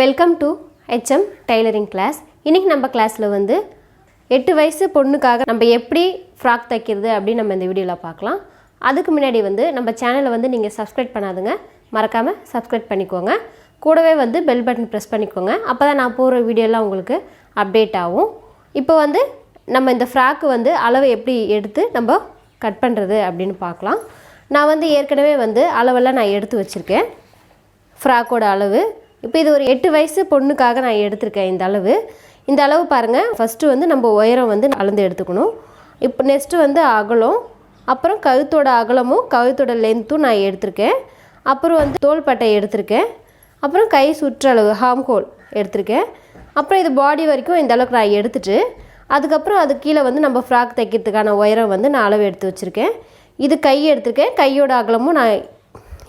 Welcome to HM tailoring class. இன்றைக்கி நம்ம கிளாஸில் வந்து 8 வயசு பொண்ணுக்காக நம்ம எப்படி ஃப்ராக் தைக்கிறது அப்படின்னு நம்ம இந்த வீடியோவில் பார்க்கலாம். அதுக்கு முன்னாடி வந்து நம்ம சேனலை வந்து நீங்கள் சப்ஸ்கிரைப் பண்ணாதுங்க, மறக்காமல் சப்ஸ்கிரைப் பண்ணிக்கோங்க. கூடவே வந்து பெல் பட்டன் ப்ரெஸ் பண்ணிக்கோங்க. அப்போ தான் நான் போகிற வீடியோலாம் உங்களுக்கு அப்டேட் ஆகும். இப்போ வந்து நம்ம இந்த ஃப்ராக்கு வந்து அளவு எப்படி எடுத்து நம்ம கட் பண்ணுறது அப்படின்னு பார்க்கலாம். நான் வந்து ஏற்கனவே வந்து அளவெல்லாம் நான் எடுத்து வச்சுருக்கேன், ஃப்ராக்கோட அளவு. இப்போ இது ஒரு 8 வயசு பொண்ணுக்காக நான் எடுத்திருக்கேன். இந்த அளவு பாருங்கள். ஃபஸ்ட்டு வந்து நம்ம உயரம் வந்து அளந்து எடுத்துக்கணும். இப்போ நெக்ஸ்ட்டு வந்து அகலம், அப்புறம் கழுத்தோட அகலமும் கழுத்தோட லென்த்தும் நான் எடுத்திருக்கேன். அப்புறம் வந்து தோள்பட்டை எடுத்திருக்கேன். அப்புறம் கை சுற்றளவு ஹார்ம் ஹோல் எடுத்திருக்கேன். அப்புறம் இது பாடி வரைக்கும் இந்த அளவுக்கு நான் எடுத்துகிட்டு அதுக்கப்புறம் அது கீழே வந்து நம்ம ஃப்ராக் தைக்கிறதுக்கான உயரம் வந்து நான் அளவு எடுத்து வச்சுருக்கேன். இது கை எடுத்திருக்கேன், கையோட அகலமும் நான்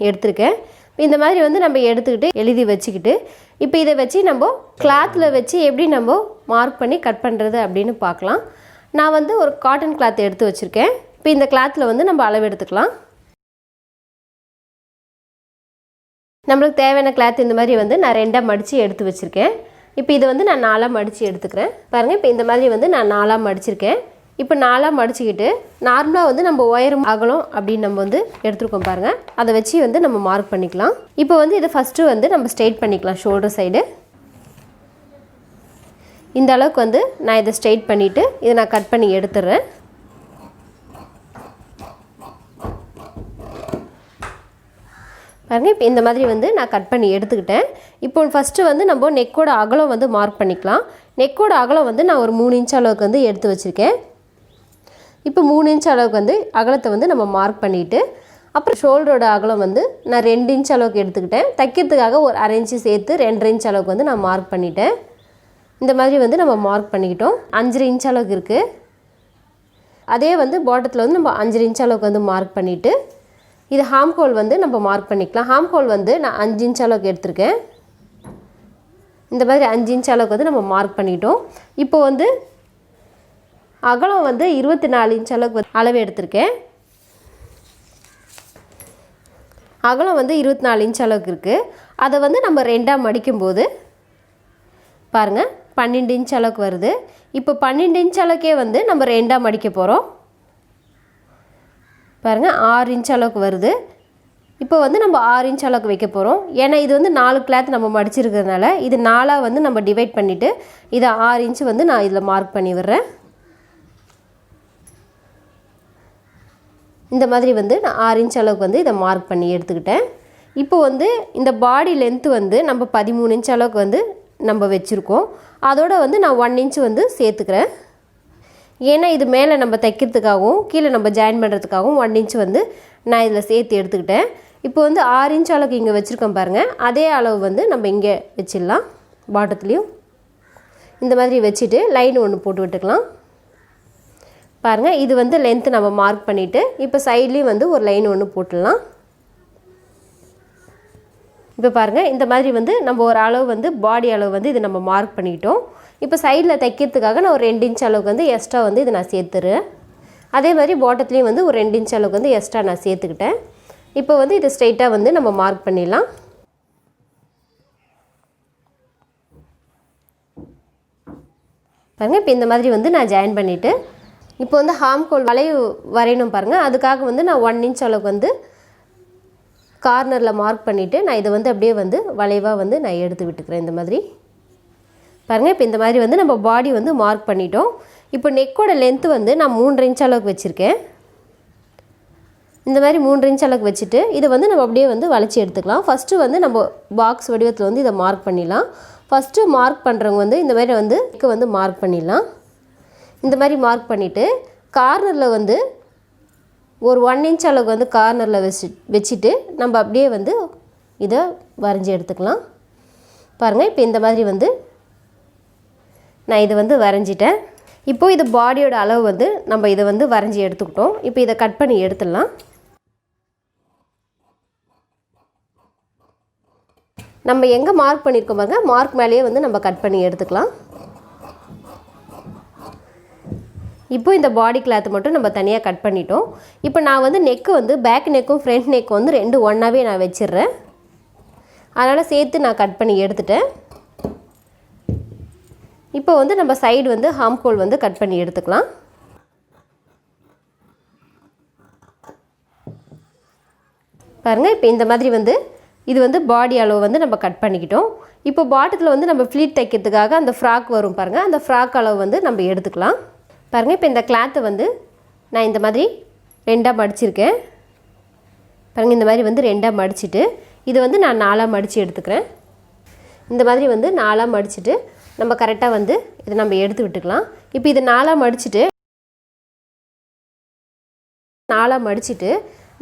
எடுத்திருக்கேன். இந்த மாதிரி வந்து நம்ம எடுத்துக்கிட்டு எழுதி வச்சுக்கிட்டு இப்போ இதை வச்சு நம்ம கிளாத்தில் வச்சு எப்படி நம்ம மார்க் பண்ணி கட் பண்ணுறது அப்படின்னு பார்க்கலாம். நான் வந்து ஒரு காட்டன் கிளாத் எடுத்து வச்சுருக்கேன். இப்போ இந்த கிளாத்தில் வந்து நம்ம அளவு எடுத்துக்கலாம். நம்மளுக்கு தேவையான கிளாத் இந்த மாதிரி வந்து நான் 2ஆக மடித்து எடுத்து வச்சுருக்கேன். இப்போ இதை வந்து நான் 4ஆக மடித்து எடுத்துக்கிறேன். பாருங்கள், இப்போ இந்த மாதிரி வந்து நான் 4ஆக மடிச்சிருக்கேன். இப்போ 4ஆக மடிச்சுக்கிட்டு நார்மலாக வந்து நம்ம உயரம் அகலம் அப்படின்னு நம்ம வந்து எடுத்துருக்கோம் பாருங்கள். அதை வச்சு வந்து நம்ம மார்க் பண்ணிக்கலாம். இப்போ வந்து இதை ஃபஸ்ட்டு வந்து நம்ம ஸ்ட்ரெயிட் பண்ணிக்கலாம். ஷோல்டர் சைடு இந்த அளவுக்கு வந்து நான் இதை ஸ்ட்ரெயிட் பண்ணிவிட்டு இதை நான் கட் பண்ணி எடுத்துடுறேன். பாருங்கள், இப்போ இந்த மாதிரி வந்து நான் கட் பண்ணி எடுத்துக்கிட்டேன். இப்போ ஃபஸ்ட்டு வந்து நம்ம நெக்கோட அகலம் வந்து மார்க் பண்ணிக்கலாம். நெக்கோட அகலம் வந்து நான் ஒரு 3 இன்ச் அளவுக்கு வந்து எடுத்து வச்சுருக்கேன். இப்போ 3 இன்ச் அளவுக்கு வந்து அகலத்தை வந்து நம்ம மார்க் பண்ணிவிட்டு அப்புறம் ஷோல்டரோட அகலம் வந்து நான் 2 இன்ச் அளவுக்கு எடுத்துக்கிட்டேன். தைக்கிறதுக்காக ஒரு 1/2 இன்ச்சு சேர்த்து 2.5 இன்ச் அளவுக்கு வந்து நான் மார்க் பண்ணிட்டேன். இந்த மாதிரி வந்து நம்ம மார்க் பண்ணிக்கிட்டோம். 5.5 இன்ச் அளவுக்கு இருக்குது. அதே வந்து பாட்டத்தில் வந்து நம்ம 5.5 இன்ச் அளவுக்கு வந்து மார்க் பண்ணிவிட்டு இது ஹார்ம் ஹோல் வந்து நம்ம மார்க் பண்ணிக்கலாம். ஹார்ம் ஹோல் வந்து நான் 5 இன்ச் அளவுக்கு எடுத்திருக்கேன். இந்த மாதிரி 5 இன்ச் அளவுக்கு வந்து நம்ம மார்க் பண்ணிட்டோம். இப்போ வந்து அகலம் வந்து 24 இன்ச் அளவுக்கு அளவு எடுத்திருக்கேன். அகலம் வந்து 24 இன்ச் அளவுக்கு இருக்குது. அதை வந்து நம்ம 2ஆக மடிக்கும்போது பாருங்கள் 12 இன்ச் அளவுக்கு வருது. இப்போ 12 இன்ச் அளவுக்கே வந்து நம்ம 2ஆக மடிக்க போகிறோம். பாருங்கள் 6 இன்ச் அளவுக்கு வருது. இப்போ வந்து நம்ம 6 இன்ச் அளவுக்கு வைக்க போகிறோம். ஏன்னா இது வந்து 4 கிளாத் நம்ம மடிச்சிருக்கிறதுனால இது 4ஆக வந்து நம்ம டிவைட் பண்ணிவிட்டு இதை 6 இன்ச்சு வந்து நான் இதில் மார்க் பண்ணி விடுறேன். இந்த மாதிரி வந்து நான் 6 இன்ச் அளவுக்கு வந்து இதை மார்க் பண்ணி எடுத்துக்கிட்டேன். இப்போ வந்து இந்த பாடி லென்த்து வந்து நம்ம 13 இன்ச் அளவுக்கு வந்து நம்ம வச்சுருக்கோம். அதோட வந்து நான் 1 இன்ச் வந்து சேர்த்துக்கிறேன். ஏன்னா இது மேலே நம்ம தைக்கிறதுக்காகவும் கீழே நம்ம ஜாயின் பண்ணுறதுக்காகவும் 1 இன்ச் வந்து நான் இதில் சேர்த்து எடுத்துக்கிட்டேன். இப்போ வந்து 6 இன்ச் அளவுக்கு இங்கே வச்சுருக்கோம் பாருங்கள். அதே அளவு வந்து நம்ம இங்கே வச்சிடலாம். பாட்டத்துலேயும் இந்த மாதிரி வச்சுட்டு லைன் ஒன்று போட்டு விட்டுக்கலாம். பாருங்கள், இது வந்து லென்த்து நம்ம மார்க் பண்ணிவிட்டு இப்போ சைட்லேயும் வந்து ஒரு லைன் ஒன்று போட்டுடலாம். இப்போ பாருங்கள், இந்த மாதிரி வந்து நம்ம ஒரு அளவு வந்து பாடி அளவு வந்து இது நம்ம மார்க் பண்ணிக்கிட்டோம். இப்போ சைடில் தைக்கிறதுக்காக நான் ஒரு 2 இன்ச் அளவுக்கு வந்து எக்ஸ்ட்ரா வந்து இதை நான் சேர்த்துறேன். அதே மாதிரி பாட்டத்துலேயும் வந்து ஒரு 2 இன்ச் அளவுக்கு வந்து எக்ஸ்ட்ரா நான் சேர்த்துக்கிட்டேன். இப்போ வந்து இதை ஸ்ட்ரெயிட்டாக வந்து நம்ம மார்க் பண்ணிடலாம். பாருங்கள், இப்போ இந்த மாதிரி வந்து நான் ஜாயின் பண்ணிவிட்டு இப்போ வந்து ஹார்ம் ஹோல் வளைவு வரையணும் பாருங்கள். அதுக்காக வந்து நான் 1 இன்ச் அளவுக்கு வந்து கார்னரில் மார்க் பண்ணிவிட்டு நான் இதை வந்து அப்படியே வந்து வளைவாக வந்து நான் எடுத்து விட்டுக்கிறேன். இந்த மாதிரி பாருங்கள், இப்போ இந்த மாதிரி வந்து நம்ம பாடி வந்து மார்க் பண்ணிட்டோம். இப்போ நெக்கோட லென்த்து வந்து நான் 3.5 இன்ச் அளவுக்கு வச்சுருக்கேன். இந்த மாதிரி 3 இன்ச் அளவுக்கு வச்சுட்டு இதை வந்து நம்ம அப்படியே வந்து வளைச்சி எடுத்துக்கலாம். ஃபஸ்ட்டு வந்து நம்ம பாக்ஸ் வடிவத்தில் வந்து இதை மார்க் பண்ணிடலாம். ஃபஸ்ட்டு மார்க் பண்ணுறவங்க வந்து இந்த மாதிரி வந்து நெக்கு வந்து மார்க் பண்ணிடலாம். இந்த மாதிரி மார்க் பண்ணிவிட்டு கார்னரில் வந்து ஒரு 1 இன்ச் அளவுக்கு வந்து கார்னரில் வச்சுட்டு நம்ம அப்படியே வந்து இதை வரைஞ்சி எடுத்துக்கலாம். பாருங்கள், இப்போ இந்த மாதிரி வந்து நான் இதை வந்து வரைஞ்சிட்டேன். இப்போது இது பாடியோட அளவு வந்து நம்ம இதை வந்து வரைஞ்சி எடுத்துக்கிட்டோம். இப்போ இதை கட் பண்ணி எடுத்துடலாம். நம்ம எங்கே மார்க் பண்ணியிருக்கோம் பாருங்கள், மார்க் மேலேயே வந்து நம்ம கட் பண்ணி எடுத்துக்கலாம். இப்போ இந்த பாடி கிளாத் மட்டும் நம்ம தனியாக கட் பண்ணிட்டோம். இப்போ நான் வந்து நெக்கு வந்து பேக் நெக்கும் ஃப்ரண்ட் நெக்கும் வந்து 2 ஒன்றாவே நான் வச்சிடுறேன். அதனால் சேர்த்து நான் கட் பண்ணி எடுத்துட்டேன். இப்போ வந்து நம்ம சைடு வந்து ஹார்ம்ஹோல் வந்து கட் பண்ணி எடுத்துக்கலாம். பாருங்கள், இப்போ இந்த மாதிரி வந்து இது வந்து பாடி அளவு வந்து நம்ம கட் பண்ணிக்கிட்டோம். இப்போ பாட்டத்தில் வந்து நம்ம ஃப்ளீட் தைக்கிறதுக்காக அந்த ஃப்ராக் வரும் பாருங்கள், அந்த ஃப்ராக் அளவு வந்து நம்ம எடுத்துக்கலாம். பாருங்கள், இப்போ இந்த கிளாத்தை வந்து நான் இந்த மாதிரி 2ஆக மடிச்சிருக்கேன். பாருங்கள், இந்த மாதிரி வந்து 2ஆக மடிச்சுட்டு இது வந்து நான் 4ஆக மடித்து எடுத்துக்கிறேன். இந்த மாதிரி வந்து 4ஆக மடிச்சுட்டு நம்ம கரெக்டாக வந்து இதை நம்ம எடுத்து விட்டுக்கலாம். இப்போ இது 4ஆக மடிச்சுட்டு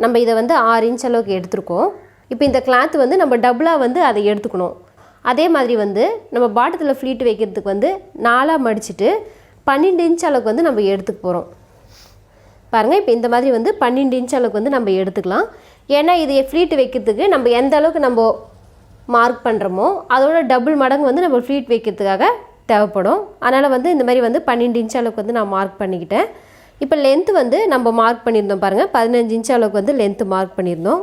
நம்ம இதை வந்து 6 இன்ச் அளவுக்கு எடுத்துருக்கோம். இப்போ இந்த கிளாத் வந்து நம்ம டபுளாக வந்து அதை எடுத்துக்கணும். அதே மாதிரி வந்து நம்ம பாட்டத்தில் ஃப்ளீட் வைக்கிறதுக்கு வந்து 4ஆக மடிச்சுட்டு 12 இன்ச் அளவுக்கு வந்து நம்ம எடுத்துக்க போகிறோம். பாருங்கள், இப்போ இந்த மாதிரி வந்து 12 இன்ச் அளவுக்கு வந்து நம்ம எடுத்துக்கலாம். ஏன்னா இது ஃப்ளீட் வைக்கிறதுக்கு நம்ம எந்த அளவுக்கு நம்ம மார்க் பண்ணுறோமோ அதோட டபுள் மடங்கு வந்து நம்ம ஃப்ளீட் வைக்கிறதுக்காக தேவைப்படும். அதனால் வந்து இந்த மாதிரி வந்து 12 இன்ச் அளவுக்கு வந்து நான் மார்க் பண்ணிக்கிட்டேன். இப்போ லென்த்து வந்து நம்ம மார்க் பண்ணியிருந்தோம் பாருங்கள், 15 இன்ச் அளவுக்கு வந்து லென்த்து மார்க் பண்ணியிருந்தோம்.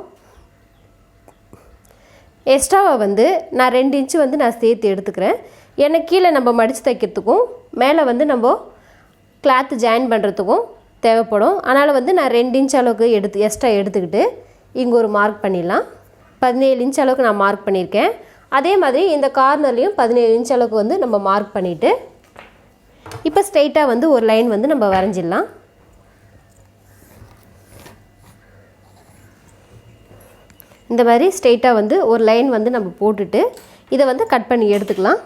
எக்ஸ்ட்ராவை வந்து நான் 2 இன்ச்சு வந்து நான் சேர்த்து எடுத்துக்கிறேன். ஏன்னா கீழே நம்ம மடித்து தைக்கிறதுக்கும் மேலே வந்து நம்ம கிளாத்து ஜாயின் பண்ணுறதுக்கும் தேவைப்படும். அதனால் வந்து நான் 2 இன்ச் அளவுக்கு எக்ஸ்ட்ரா எடுத்துக்கிட்டு இங்கே ஒரு மார்க் பண்ணிடலாம். 17 இன்ச் அளவுக்கு நான் மார்க் பண்ணியிருக்கேன். அதே மாதிரி இந்த கார்னர்லேயும் 17 இன்ச் அளவுக்கு வந்து நம்ம மார்க் பண்ணிவிட்டு இப்போ ஸ்ட்ரெயிட்டாக வந்து ஒரு லைன் வந்து நம்ம வரைஞ்சிடலாம். இந்த மாதிரி ஸ்ட்ரெயிட்டாக வந்து ஒரு லைன் வந்து நம்ம போட்டுட்டு இதை வந்து கட் பண்ணி எடுத்துக்கலாம்.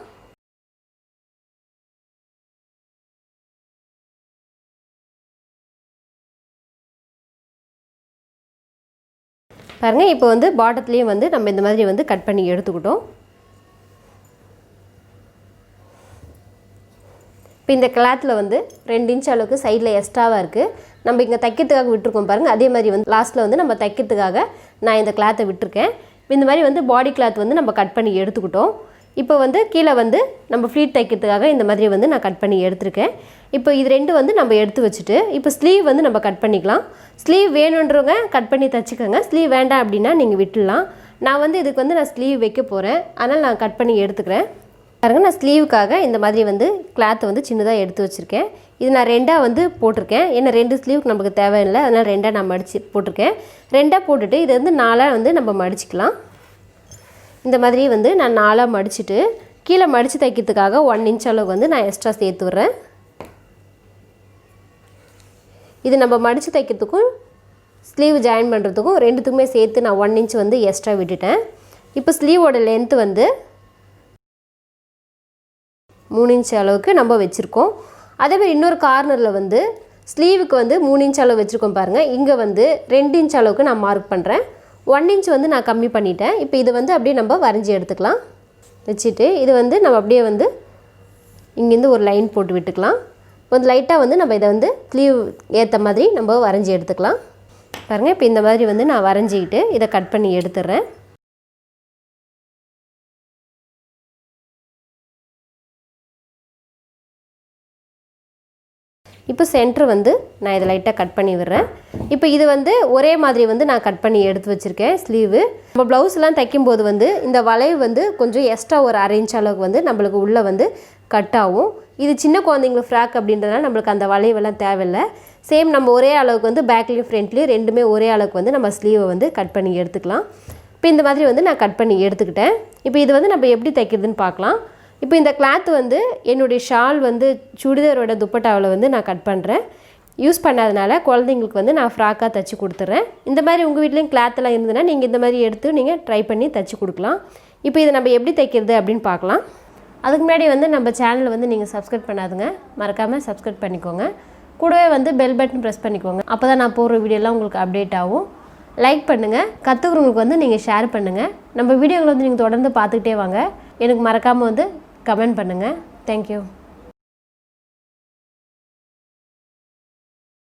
பாருங்கள், இப்போ வந்து பாட்டத்துலேயும் வந்து நம்ம இந்த மாதிரி வந்து கட் பண்ணி எடுத்துக்கிட்டோம். இப்போ இந்த கிளாத்தில் வந்து 2 இன்ச் அளவுக்கு சைடில் எக்ஸ்ட்ராவாக இருக்குது. நம்ம இங்கே தைக்கிறதுக்காக விட்டுருக்கோம் பாருங்கள். அதே மாதிரி வந்து லாஸ்ட்டில் வந்து நம்ம தைக்கிறதுக்காக நான் இந்த கிளாத்தை விட்டுருக்கேன். இந்த மாதிரி வந்து பாடி கிளாத் வந்து நம்ம கட் பண்ணி எடுத்துக்கிட்டோம். இப்போ வந்து கீழே வந்து நம்ம ஃப்ளீட் தைக்கிறதுக்காக இந்த மாதிரி வந்து நான் கட் பண்ணி எடுத்துருக்கேன். இப்போ இது 2 வந்து நம்ம எடுத்து வச்சுட்டு இப்போ ஸ்லீவ் வந்து நம்ம கட் பண்ணிக்கலாம். ஸ்லீவ் வேணுன்றவங்க கட் பண்ணி தைச்சிக்கோங்க. ஸ்லீவ் வேண்டாம் அப்படின்னா நீங்கள் விட்டுடலாம். நான் வந்து இதுக்கு வந்து நான் ஸ்லீவ் வைக்க போகிறேன், அதனால் நான் கட் பண்ணி எடுத்துக்கிறேன். பாருங்கள், நான் ஸ்லீவுக்காக இந்த மாதிரி வந்து கிளாத்தை வந்து சின்னதாக எடுத்து வச்சுருக்கேன். இது நான் 2ஆக வந்து போட்டிருக்கேன். ஏன்னா 2 ஸ்லீவுக்கு நமக்கு தேவையில்லை, அதனால் 2ஆக நான் மடித்து போட்டிருக்கேன். 2ஆக போட்டுட்டு இது வந்து 4ஆக வந்து நம்ம மடிச்சிக்கலாம். இந்த மாதிரி வந்து நான் 4ஆக மடிச்சுட்டு கீழே மடித்து தைக்கிறதுக்காக 1 இன்ச் அளவுக்கு வந்து நான் எக்ஸ்ட்ரா சேர்த்து விட்றேன். இது நம்ம மடித்து தைக்கிறதுக்கும் ஸ்லீவ் ஜாயின் பண்ணுறதுக்கும் 2த்துக்குமே சேர்த்து நான் 1 இன்ச் வந்து எக்ஸ்ட்ரா விட்டுட்டேன். இப்போ ஸ்லீவோட லென்த்து வந்து 3 இன்ச் அளவுக்கு நம்ம வச்சுருக்கோம். அதேமாதிரி இன்னொரு கார்னரில் வந்து ஸ்லீவுக்கு வந்து 3 இன்ச் அளவு வச்சுருக்கோம் பாருங்கள். இங்கே வந்து 2 இன்ச் அளவுக்கு நான் மார்க் பண்ணுறேன். 1 இன்ச் வந்து நான் கம்மி பண்ணிட்டேன். இப்போ இது வந்து அப்படியே நம்ம வரைஞ்சி எடுத்துக்கலாம். வச்சுட்டு இது வந்து நம்ம அப்படியே வந்து இங்கேருந்து ஒரு லைன் போட்டு விட்டுக்கலாம். கொஞ்சம் லைட்டாக வந்து நம்ம இதை வந்து ஸ்லீவ் ஏற்ற மாதிரி நம்ம வரைஞ்சி எடுத்துக்கலாம். பாருங்கள், இப்போ இந்த மாதிரி வந்து நான் வரைஞ்சிக்கிட்டு இதை கட் பண்ணி எடுத்துடுறேன். இப்போ சென்டர் வந்து நான் இதை லைட்டாக கட் பண்ணி விடுறேன். இப்போ இது வந்து ஒரே மாதிரி வந்து நான் கட் பண்ணி எடுத்து வச்சுருக்கேன் ஸ்லீவு. நம்ம ப்ளவுஸ்லாம் தைக்கும்போது வந்து இந்த வளைவு வந்து கொஞ்சம் எக்ஸ்ட்ரா ஒரு 1/2 இன்ச் அளவுக்கு வந்து நம்மளுக்கு உள்ளே வந்து கட் ஆகும். இது சின்ன குழந்தைங்க ஃப்ராக் அப்படின்றதுனால நம்மளுக்கு அந்த வளைவெல்லாம் தேவையில்லை. சேம் நம்ம ஒரே அளவுக்கு வந்து பேக்லேயும் ஃப்ரண்ட்லேயும் 2மே ஒரே அளவுக்கு வந்து நம்ம ஸ்லீவை வந்து கட் பண்ணி எடுத்துக்கலாம். இப்போ இந்த மாதிரி வந்து நான் கட் பண்ணி எடுத்துக்கிட்டேன். இப்போ இது வந்து நம்ம எப்படி தைக்கிறதுன்னு பார்க்கலாம். இப்போ இந்த கிளாத் வந்து என்னுடைய ஷால் வந்து சுடிதாரோட துப்பட்டாவில் வந்து நான் கட் பண்ணுறேன். யூஸ் பண்ணாதனால குழந்தைங்களுக்கு வந்து நான் ஃப்ராக்காக தைச்சி கொடுத்துட்றேன். இந்த மாதிரி உங்கள் வீட்லேயும் கிளாத்தெல்லாம் இருந்ததுன்னா நீங்கள் இந்த மாதிரி எடுத்து நீங்கள் ட்ரை பண்ணி தைச்சி கொடுக்கலாம். இப்போ இதை நம்ம எப்படி தைக்கிறது அப்படின்னு பார்க்கலாம். அதுக்கு முன்னாடி வந்து நம்ம சேனலை வந்து நீங்கள் சப்ஸ்கிரைப் பண்ணாதுங்க, மறக்காமல் சப்ஸ்கிரைப் பண்ணிக்கோங்க. கூடவே வந்து பெல் பட்டன் ப்ரெஸ் பண்ணிக்கோங்க. அப்போ தான் நான் போடுற வீடியோலாம் உங்களுக்கு அப்டேட் ஆகும். லைக் பண்ணுங்கள், கற்றுக்கிறவங்களுக்கு வந்து நீங்கள் ஷேர் பண்ணுங்கள். நம்ம வீடியோங்களை வந்து நீங்கள் தொடர்ந்து பார்த்துக்கிட்டே வாங்க. எனக்கு மறக்காமல் வந்து கமெண்ட் பண்ணுங்கள். தேங்க்யூ.